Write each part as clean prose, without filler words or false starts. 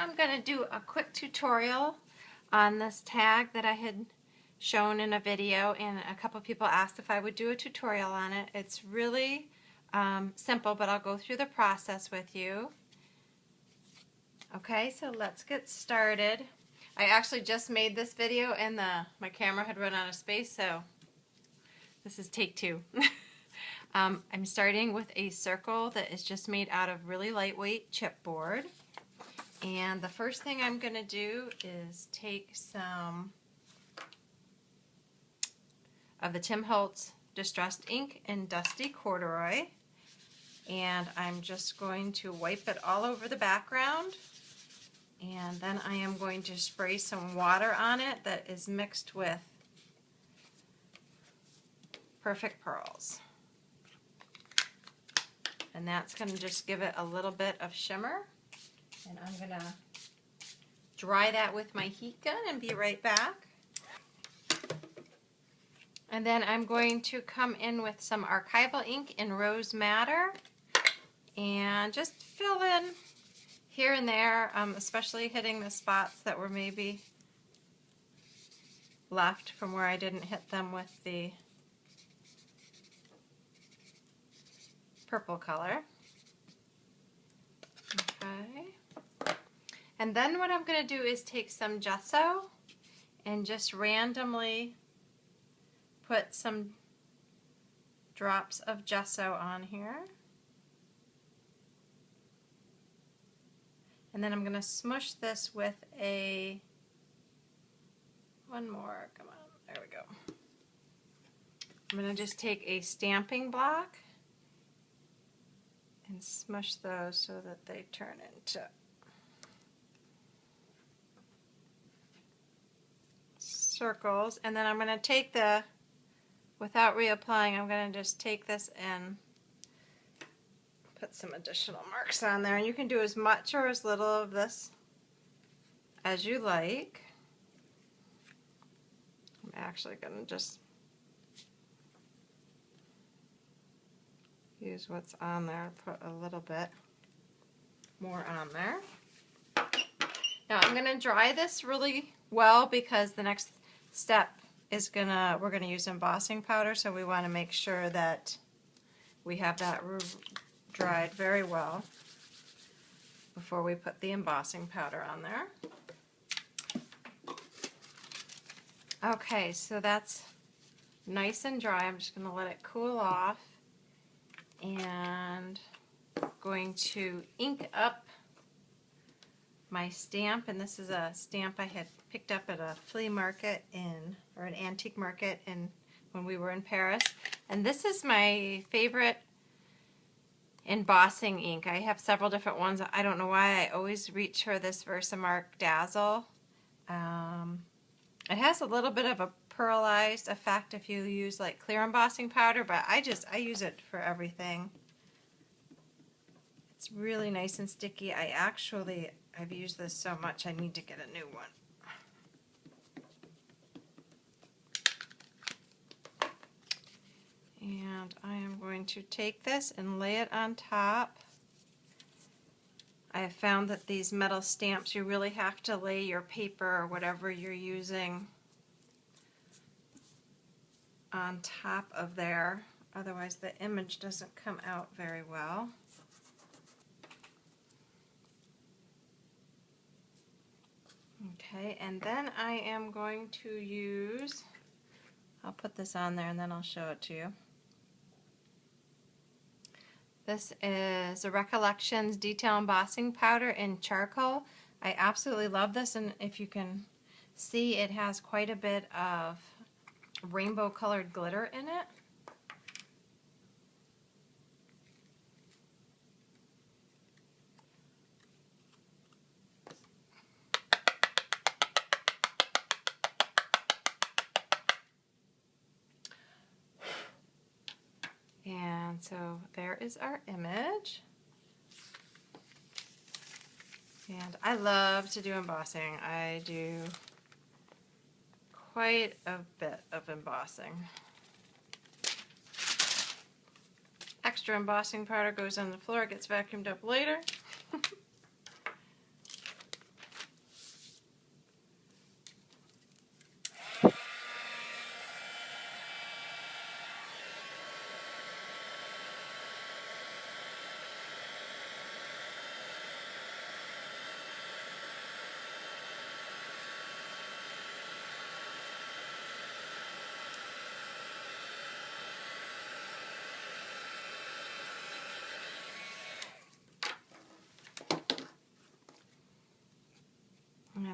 I'm going to do a quick tutorial on this tag that I had shown in a video, and a couple people asked if I would do a tutorial on it. It's really simple, but I'll go through the process with you. Okay, so let's get started. I actually just made this video and my camera had run out of space, so this is take two. I'm starting with a circle that is just made out of really lightweight chipboard. And the first thing I'm going to do is take some of the Tim Holtz Distressed Ink in Dusty Corduroy, and I'm just going to wipe it all over the background, and then I am going to spray some water on it that is mixed with Perfect Pearls, and that's going to just give it a little bit of shimmer. And I'm going to dry that with my heat gun and be right back. And then I'm going to come in with some archival ink in Rose Madder and just fill in here and there, especially hitting the spots that were maybe left from where I didn't hit them with the purple color. Okay. And then what I'm going to do is take some gesso and just randomly put some drops of gesso on here. And then I'm going to smush this with one more, come on, there we go. I'm going to just take a stamping block and smush those so that they turn into circles. And then I'm going to take without reapplying, I'm going to just take this and put some additional marks on there. And you can do as much or as little of this as you like. I'm actually going to just use what's on there, put a little bit more on there. Now I'm going to dry this really well because the next step is we're gonna use embossing powder, so we want to make sure that we have that dried very well before we put the embossing powder on there. Okay, so that's nice and dry. I'm just going to let it cool off, and I'm going to ink up my stamp, and this is a stamp I had picked up at a flea market or an antique market when we were in Paris. And this is my favorite embossing ink. I have several different ones. I don't know why I always reach for this Versamark Dazzle. It has a little bit of a pearlized effect if you use like clear embossing powder, but I use it for everything. It's really nice and sticky. I've used this so much I need to get a new one. And I am going to take this and lay it on top. I have found that these metal stamps, you really have to lay your paper or whatever you're using on top of there, otherwise the image doesn't come out very well. Okay, and then I am going to use, I'll put this on there and then I'll show it to you. This is a Recollections Detail Embossing Powder in Charcoal. I absolutely love this, and if you can see, it has quite a bit of rainbow colored glitter in it. And so there is our image. And I love to do embossing. I do quite a bit of embossing. Extra embossing powder goes on the floor, gets vacuumed up later.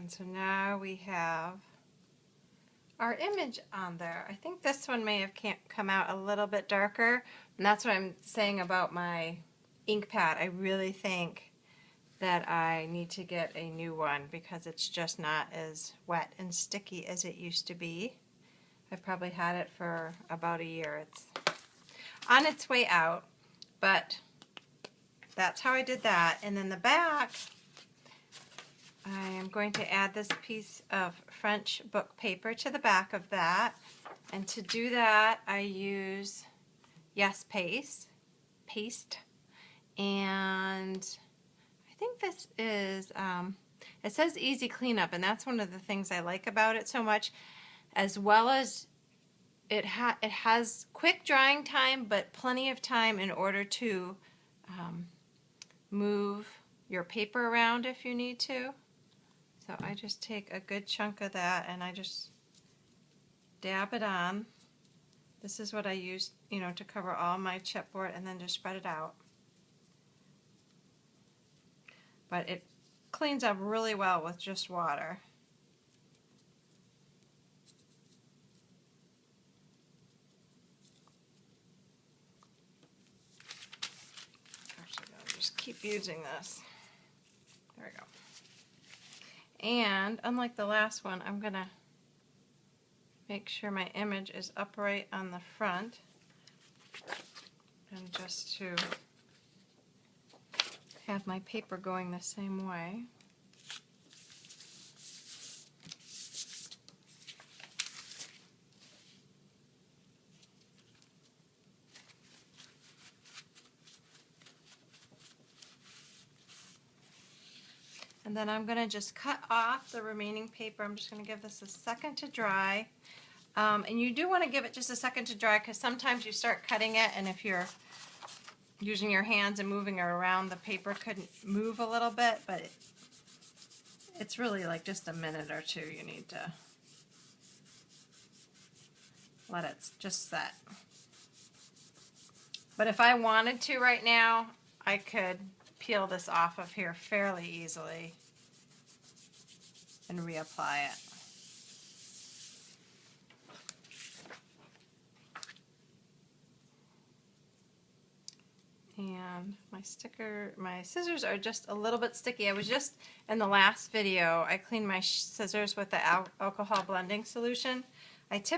And so now we have our image on there. I think this one may have come out a little bit darker, and that's what I'm saying about my ink pad. I really think that I need to get a new one because it's just not as wet and sticky as it used to be. I've probably had it for about a year. It's on its way out, but that's how I did that. And then the back, I am going to add this piece of French book paper to the back of that. And to do that, I use Yes paste. And I think this is, it says easy cleanup, and that's one of the things I like about it so much, as well as it has quick drying time, but plenty of time in order to move your paper around if you need to. So I just take a good chunk of that and I just dab it on. This is what I use, you know, to cover all my chipboard, and then just spread it out. But it cleans up really well with just water. Actually, I'll just keep using this. There we go. And unlike the last one, I'm going to make sure my image is upright on the front, and just to have my paper going the same way. And then I'm going to just cut off the remaining paper. I'm just going to give this a second to dry. And you do want to give it just a second to dry, because sometimes you start cutting it, and if you're using your hands and moving it around, the paper could move a little bit, but it's really like just a minute or two you need to let it just set. But if I wanted to right now, I could peel this off of here fairly easily and reapply it. And my scissors are just a little bit sticky. I was just, in the last video, I cleaned my scissors with the alcohol blending solution. These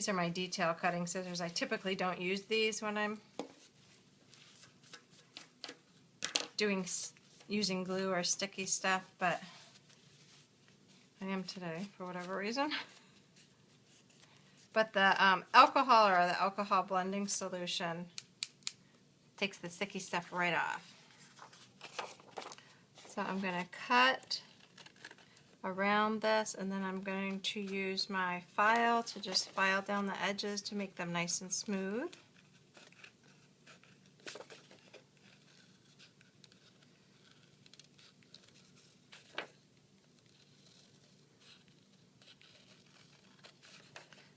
are my detail cutting scissors. I typically don't use these when I'm using glue or sticky stuff, but I am today for whatever reason. But the alcohol, or the alcohol blending solution, takes the sticky stuff right off. So I'm going to cut around this, and then I'm going to use my file to just file down the edges to make them nice and smooth.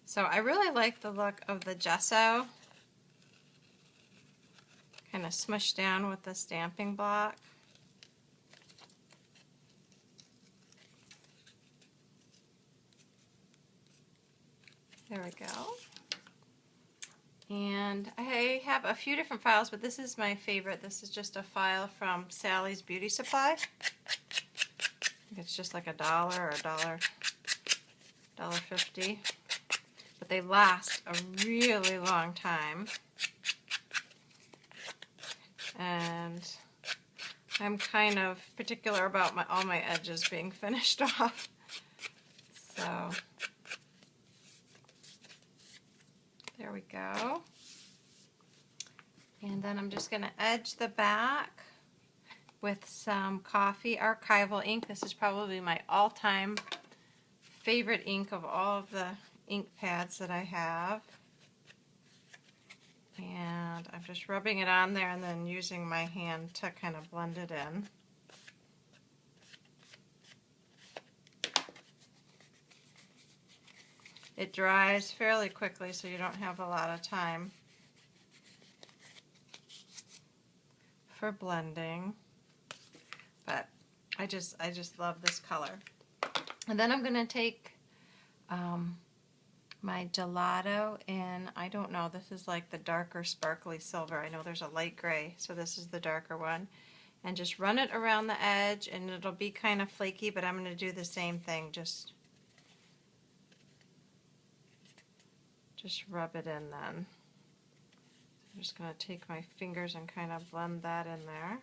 So I really like the look of the gesso, kind of smushed down with the stamping block. There we go. And I have a few different files, but this is my favorite. This is just a file from Sally's Beauty Supply. It's just like $1 or $1.50. But they last a really long time. And I'm kind of particular about all my edges being finished off. So there we go. And then I'm just going to edge the back with some coffee archival ink. This is probably my all-time favorite ink of all of the ink pads that I have. And I'm just rubbing it on there and then using my hand to kind of blend it in. It dries fairly quickly, so you don't have a lot of time for blending. But I just love this color. And then I'm going to take my Gelato in, I don't know, this is like the darker sparkly silver. I know there's a light gray, so this is the darker one. And just run it around the edge, and it'll be kind of flaky, but I'm going to do the same thing. Just rub it in then. I'm just going to take my fingers and kind of blend that in there.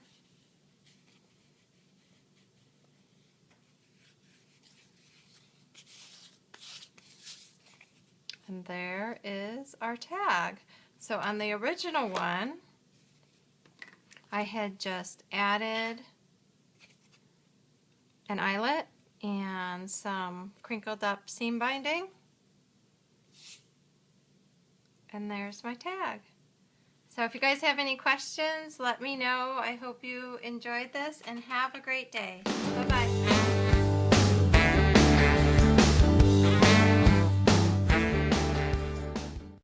And there is our tag. So on the original one, I had just added an eyelet and some crinkled up seam binding. And there's my tag. So if you guys have any questions, let me know. I hope you enjoyed this and have a great day. Bye-bye.